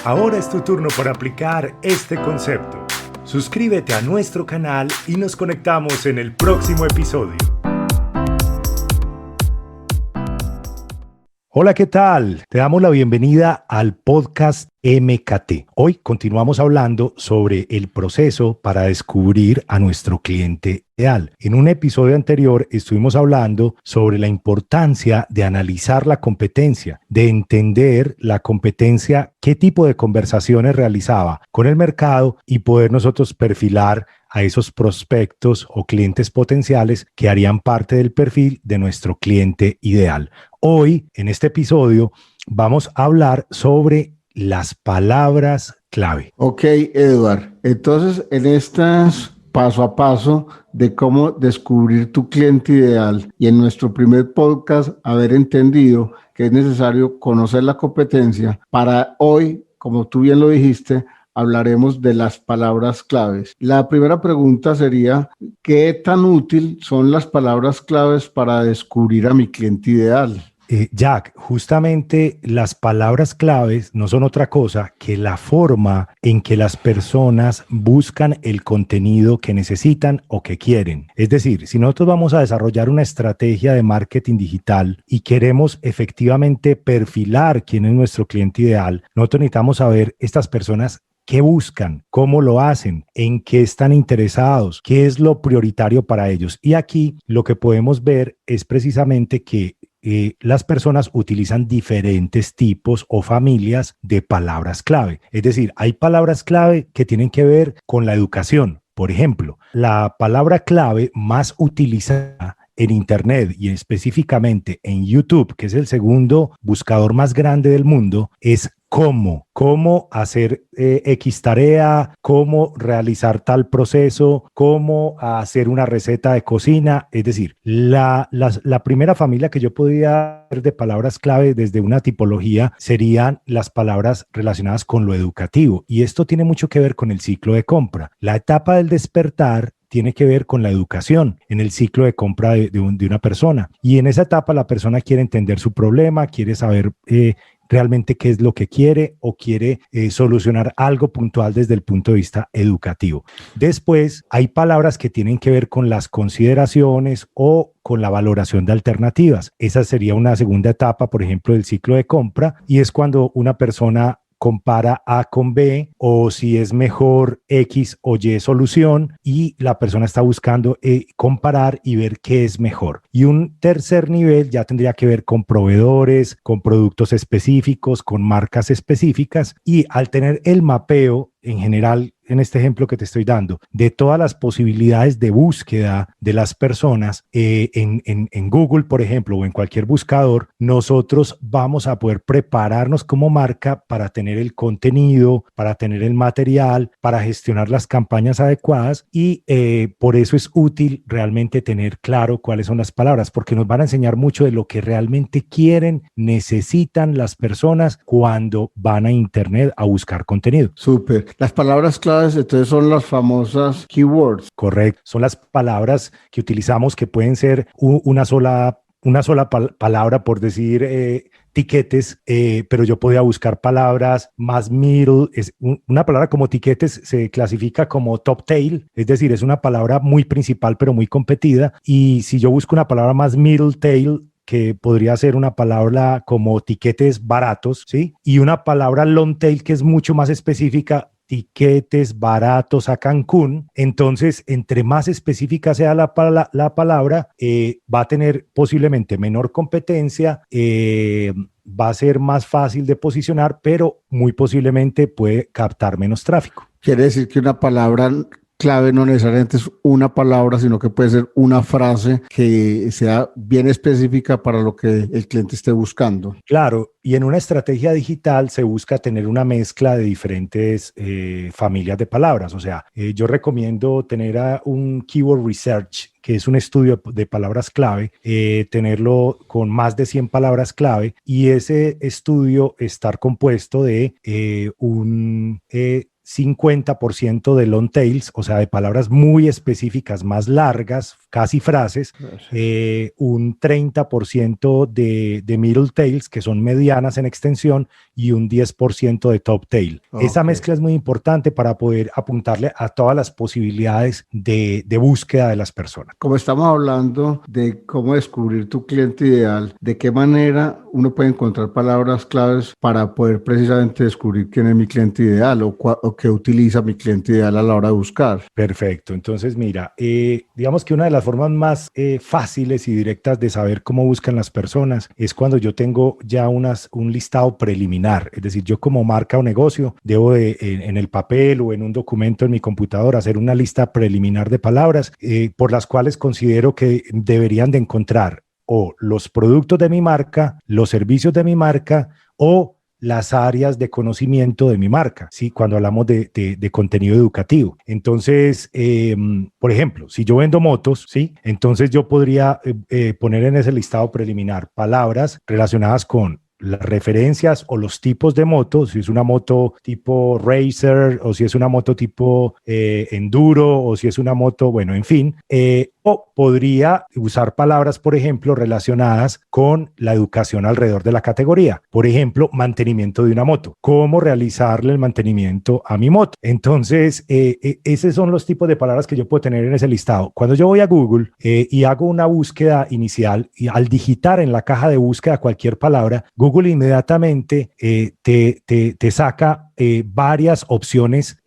Ahora es tu turno para aplicar este concepto. Suscríbete a nuestro canal y nos conectamos en el próximo episodio. Hola, ¿qué tal? Te damos la bienvenida al podcast MKT. Hoy continuamos hablando sobre el proceso para descubrir a nuestro cliente ideal. En un episodio anterior estuvimos hablando sobre la importancia de analizar la competencia, de entender la competencia, qué tipo de conversaciones realizaba con el mercado y poder nosotros perfilar a esos prospectos o clientes potenciales que harían parte del perfil de nuestro cliente ideal. Hoy, en este episodio, vamos a hablar sobre las palabras clave. Ok, Edward. Entonces, en estas paso a paso de cómo descubrir tu cliente ideal y en nuestro primer podcast haber entendido que es necesario conocer la competencia, para hoy, como tú bien lo dijiste, hablaremos de las palabras claves. La primera pregunta sería, ¿qué tan útil son las palabras claves para descubrir a mi cliente ideal? Jack, justamente las palabras claves no son otra cosa que la forma en que las personas buscan el contenido que necesitan o que quieren. Es decir, si nosotros vamos a desarrollar una estrategia de marketing digital y queremos efectivamente perfilar quién es nuestro cliente ideal, nosotros necesitamos saber estas personas qué buscan, cómo lo hacen, en qué están interesados, qué es lo prioritario para ellos. Y aquí lo que podemos ver es precisamente que las personas utilizan diferentes tipos o familias de palabras clave. Es decir, hay palabras clave que tienen que ver con la educación. Por ejemplo, la palabra clave más utilizada en Internet y específicamente en YouTube, que es el segundo buscador más grande del mundo, es cómo hacer X tarea, cómo realizar tal proceso, cómo hacer una receta de cocina. Es decir, la primera familia que yo podría ver de palabras clave desde una tipología serían las palabras relacionadas con lo educativo. Y esto tiene mucho que ver con el ciclo de compra. La etapa del despertar tiene que ver con la educación en el ciclo de compra de una persona. Y en esa etapa la persona quiere entender su problema, quiere saber realmente qué es lo que quiere o quiere solucionar algo puntual desde el punto de vista educativo. Después hay palabras que tienen que ver con las consideraciones o con la valoración de alternativas. Esa sería una segunda etapa, por ejemplo, del ciclo de compra, y es cuando una persona compara A con B o si es mejor X o Y solución y la persona está buscando comparar y ver qué es mejor. Y un tercer nivel ya tendría que ver con proveedores, con productos específicos, con marcas específicas, y al tener el mapeo en general, en este ejemplo que te estoy dando, de todas las posibilidades de búsqueda de las personas en Google, por ejemplo, o en cualquier buscador, nosotros vamos a poder prepararnos como marca para tener el contenido, para tener el material, para gestionar las campañas adecuadas, y por eso es útil realmente tener claro cuáles son las palabras, porque nos van a enseñar mucho de lo que realmente quieren, necesitan las personas cuando van a Internet a buscar contenido. Súper. Las palabras claves entonces son las famosas keywords. Correcto. Son las palabras que utilizamos que pueden ser una sola palabra, por decir tiquetes, pero yo podía buscar palabras más middle. Una palabra como tiquetes se clasifica como top tail, es decir, es una palabra muy principal pero muy competida. Y si yo busco una palabra más middle tail, que podría ser una palabra como tiquetes baratos, ¿sí? Y una palabra long tail que es mucho más específica, tiquetes baratos a Cancún. Entonces, entre más específica sea la palabra, va a tener posiblemente menor competencia, va a ser más fácil de posicionar, pero muy posiblemente puede captar menos tráfico. Quiere decir que una palabra clave no necesariamente es una palabra, sino que puede ser una frase que sea bien específica para lo que el cliente esté buscando. Claro, y en una estrategia digital se busca tener una mezcla de diferentes familias de palabras. O sea, yo recomiendo tener un keyword research, que es un estudio de palabras clave, tenerlo con más de 100 palabras clave, y ese estudio estar compuesto de 50% de long tails, o sea, de palabras muy específicas, más largas, casi frases, un 30% de middle tails, que son medianas en extensión, y un 10% de top tail. Okay. Esa mezcla es muy importante para poder apuntarle a todas las posibilidades de búsqueda de las personas. Como estamos hablando de cómo descubrir tu cliente ideal, ¿de qué manera uno puede encontrar palabras claves para poder precisamente descubrir quién es mi cliente ideal o qué utiliza mi cliente ideal a la hora de buscar? Perfecto. Entonces, mira, digamos que una de las formas más fáciles y directas de saber cómo buscan las personas es cuando yo tengo ya un listado preliminar. Es decir, yo como marca o negocio debo en el papel o en un documento en mi computadora hacer una lista preliminar de palabras por las cuales considero que deberían de encontrar o los productos de mi marca, los servicios de mi marca o las áreas de conocimiento de mi marca, ¿sí? Cuando hablamos de contenido educativo. Entonces, por ejemplo, si yo vendo motos, ¿sí? Entonces yo podría poner en ese listado preliminar palabras relacionadas con las referencias o los tipos de motos, si es una moto tipo racer o si es una moto tipo enduro o si es una moto, bueno, en fin, o podría usar palabras, por ejemplo, relacionadas con la educación alrededor de la categoría. Por ejemplo, mantenimiento de una moto. ¿Cómo realizarle el mantenimiento a mi moto? Entonces, esos son los tipos de palabras que yo puedo tener en ese listado. Cuando yo voy a Google y hago una búsqueda inicial y al digitar en la caja de búsqueda cualquier palabra, Google inmediatamente te saca varias opciones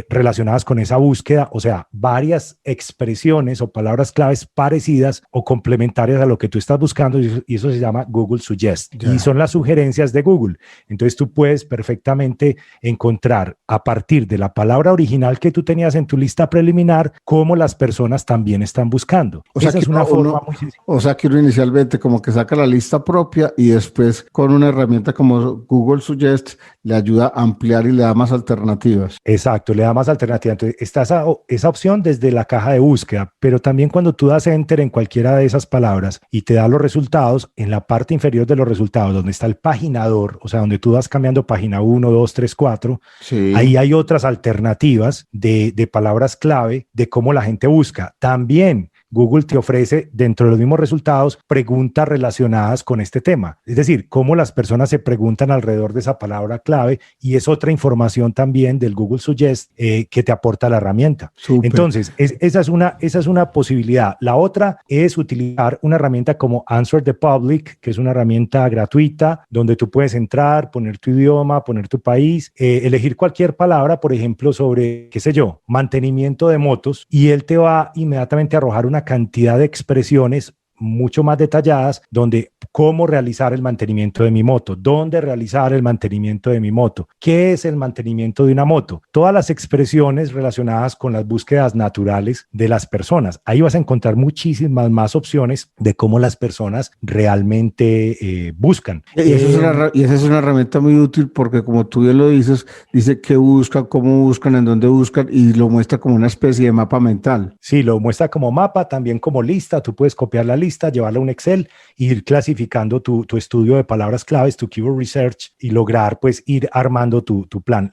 relacionadas con esa búsqueda, o sea, varias expresiones o palabras claves parecidas o complementarias a lo que tú estás buscando, y eso se llama Google Suggest. Y son las sugerencias de Google. Entonces tú puedes perfectamente encontrar a partir de la palabra original que tú tenías en tu lista preliminar cómo las personas también están buscando. O sea, esa es una forma muy sencilla. O sea que uno inicialmente como que saca la lista propia y después con una herramienta como Google Suggest le ayuda a ampliar y le da más alternativas. Exacto, le da más alternativas. Entonces está esa opción desde la caja de búsqueda, pero también cuando tú das enter en cualquiera de esas palabras y te da los resultados, en la parte inferior de los resultados, donde está el paginador, o sea, donde tú vas cambiando página 1, 2, 3, 4, sí. Ahí hay otras alternativas de palabras clave de cómo la gente busca. También Google te ofrece dentro de los mismos resultados preguntas relacionadas con este tema. Es decir, cómo las personas se preguntan alrededor de esa palabra clave, y es otra información también del Google Suggest que te aporta la herramienta. Super. Entonces, esa es una posibilidad. La otra es utilizar una herramienta como Answer the Public, que es una herramienta gratuita donde tú puedes entrar, poner tu idioma, poner tu país, elegir cualquier palabra, por ejemplo, sobre, qué sé yo, mantenimiento de motos, y él te va inmediatamente a arrojar una cantidad de expresiones mucho más detalladas donde cómo realizar el mantenimiento de mi moto, dónde realizar el mantenimiento de mi moto, qué es el mantenimiento de una moto, todas las expresiones relacionadas con las búsquedas naturales de las personas. Ahí vas a encontrar muchísimas más opciones de cómo las personas realmente buscan. Y esa es una herramienta muy útil porque, como tú bien lo dices, dice qué buscan, cómo buscan, en dónde buscan, y lo muestra como una especie de mapa mental. Sí, lo muestra como mapa, también como lista. Tú puedes copiar la lista, llevarla a un Excel e ir clasificando tu estudio de palabras claves, tu keyword research, y lograr pues ir armando tu plan.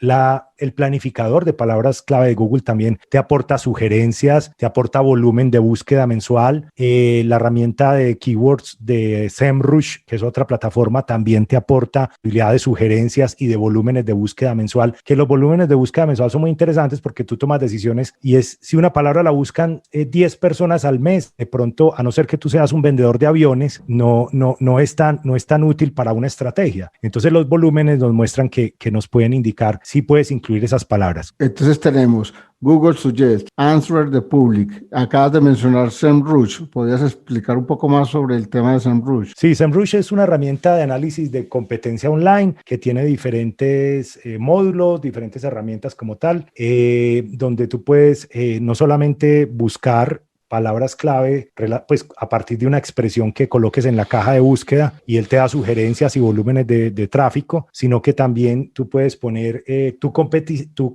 El planificador de palabras clave de Google también te aporta sugerencias, te aporta volumen de búsqueda mensual. La herramienta de keywords de SEMrush, que es otra plataforma, también te aporta habilidad de sugerencias y de volúmenes de búsqueda mensual, que los volúmenes de búsqueda mensual son muy interesantes porque tú tomas decisiones y es si una palabra la buscan 10 personas al mes, de pronto, a no ser que tú seas un vendedor de aviones, no es tan útil para una estrategia. Entonces los volúmenes nos muestran que nos pueden indicar si puedes incluir esas palabras. Entonces tenemos Google Suggest, Answer the Public. Acabas de mencionar SEMrush. ¿Podrías explicar un poco más sobre el tema de SEMrush? Sí, SEMrush es una herramienta de análisis de competencia online que tiene diferentes módulos, diferentes herramientas como tal, donde tú puedes no solamente buscar palabras clave, pues a partir de una expresión que coloques en la caja de búsqueda y él te da sugerencias y volúmenes de tráfico, sino que también tú puedes poner tu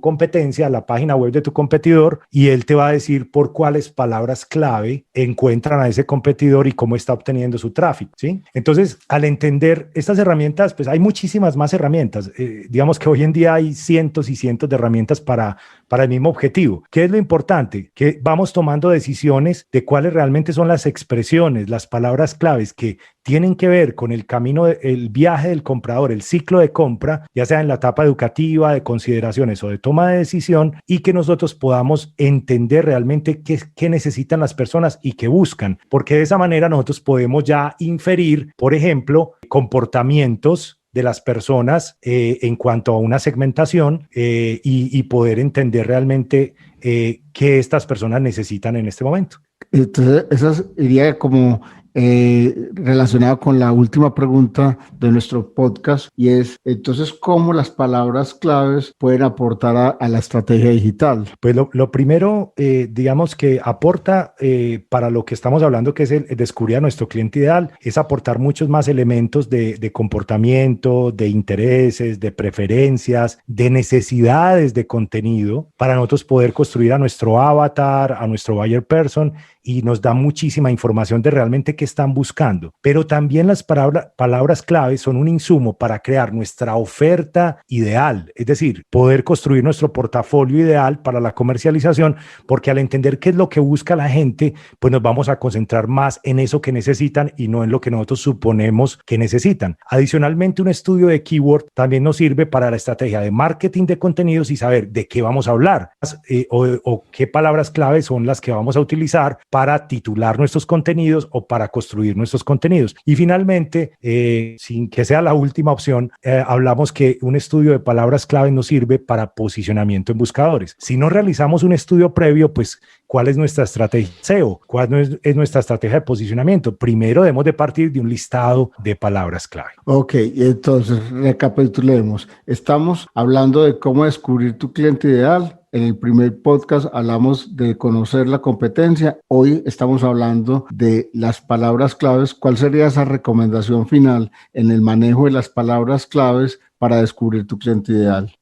competencia, la página web de tu competidor, y él te va a decir por cuáles palabras clave encuentran a ese competidor y cómo está obteniendo su tráfico, ¿sí? Entonces, al entender estas herramientas, pues hay muchísimas más herramientas. Digamos que hoy en día hay cientos y cientos de herramientas para el mismo objetivo. ¿Qué es lo importante? Que vamos tomando decisiones de cuáles realmente son las expresiones, las palabras claves que tienen que ver con el camino, el viaje del comprador, el ciclo de compra, ya sea en la etapa educativa, de consideraciones o de toma de decisión, y que nosotros podamos entender realmente qué necesitan las personas y qué buscan, porque de esa manera nosotros podemos ya inferir, por ejemplo, comportamientos de las personas en cuanto a una segmentación y poder entender realmente qué estas personas necesitan en este momento. Entonces, eso iría como relacionado con la última pregunta de nuestro podcast, y es, entonces, ¿cómo las palabras claves pueden aportar a la estrategia digital? Pues lo primero, digamos que aporta para lo que estamos hablando, que es el descubrir a nuestro cliente ideal, es aportar muchos más elementos de comportamiento, de intereses, de preferencias, de necesidades de contenido para nosotros poder construir a nuestro avatar, a nuestro buyer person, y nos da muchísima información de realmente qué están buscando. Pero también las palabras claves son un insumo para crear nuestra oferta ideal, es decir, poder construir nuestro portafolio ideal para la comercialización, porque al entender qué es lo que busca la gente, pues nos vamos a concentrar más en eso que necesitan y no en lo que nosotros suponemos que necesitan. Adicionalmente, un estudio de keyword también nos sirve para la estrategia de marketing de contenidos y saber de qué vamos a hablar o qué palabras claves son las que vamos a utilizar para titular nuestros contenidos o para construir nuestros contenidos. Y finalmente, sin que sea la última opción, hablamos que un estudio de palabras clave nos sirve para posicionamiento en buscadores. Si no realizamos un estudio previo, pues, ¿cuál es nuestra estrategia SEO? ¿Cuál es nuestra estrategia de posicionamiento? Primero debemos de partir de un listado de palabras clave. Ok, entonces recapitulemos. Estamos hablando de cómo descubrir tu cliente ideal. En el primer podcast hablamos de conocer la competencia. Hoy estamos hablando de las palabras claves. ¿Cuál sería esa recomendación final en el manejo de las palabras claves para descubrir tu cliente ideal?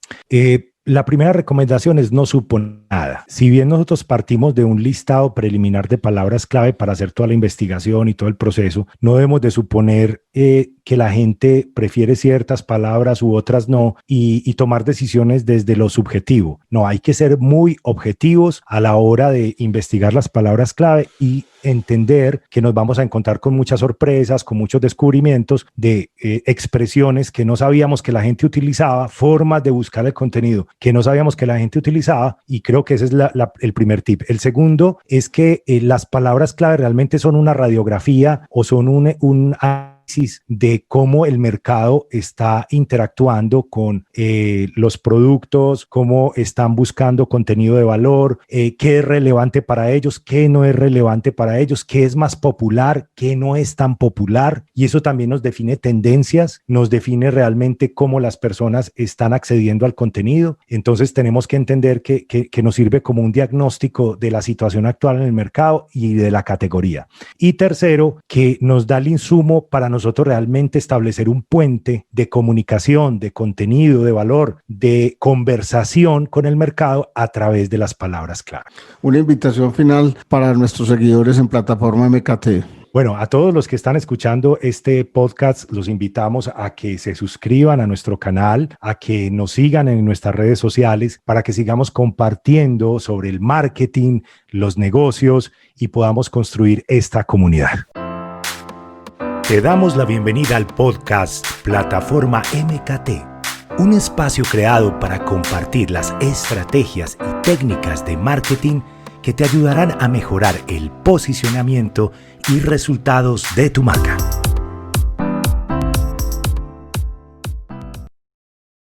La primera recomendación es no suponer nada. Si bien nosotros partimos de un listado preliminar de palabras clave para hacer toda la investigación y todo el proceso, no debemos de suponer que la gente prefiere ciertas palabras u otras no y tomar decisiones desde lo subjetivo. No, hay que ser muy objetivos a la hora de investigar las palabras clave y entender que nos vamos a encontrar con muchas sorpresas, con muchos descubrimientos de expresiones que no sabíamos que la gente utilizaba, formas de buscar el contenido que no sabíamos que la gente utilizaba, y creo que ese es el primer tip. El segundo es que las palabras clave realmente son una radiografía o son un de cómo el mercado está interactuando con los productos, cómo están buscando contenido de valor, qué es relevante para ellos, qué no es relevante para ellos, qué es más popular, qué no es tan popular, y eso también nos define tendencias, nos define realmente cómo las personas están accediendo al contenido. Entonces tenemos que entender que nos sirve como un diagnóstico de la situación actual en el mercado y de la categoría. Y tercero, que nos da el insumo para nosotros realmente establecer un puente de comunicación, de contenido, de valor, de conversación con el mercado a través de las palabras clave. Una invitación final para nuestros seguidores en plataforma MKT. Bueno, a todos los que están escuchando este podcast, los invitamos a que se suscriban a nuestro canal, a que nos sigan en nuestras redes sociales para que sigamos compartiendo sobre el marketing, los negocios y podamos construir esta comunidad. Te damos la bienvenida al podcast Plataforma MKT, un espacio creado para compartir las estrategias y técnicas de marketing que te ayudarán a mejorar el posicionamiento y resultados de tu marca.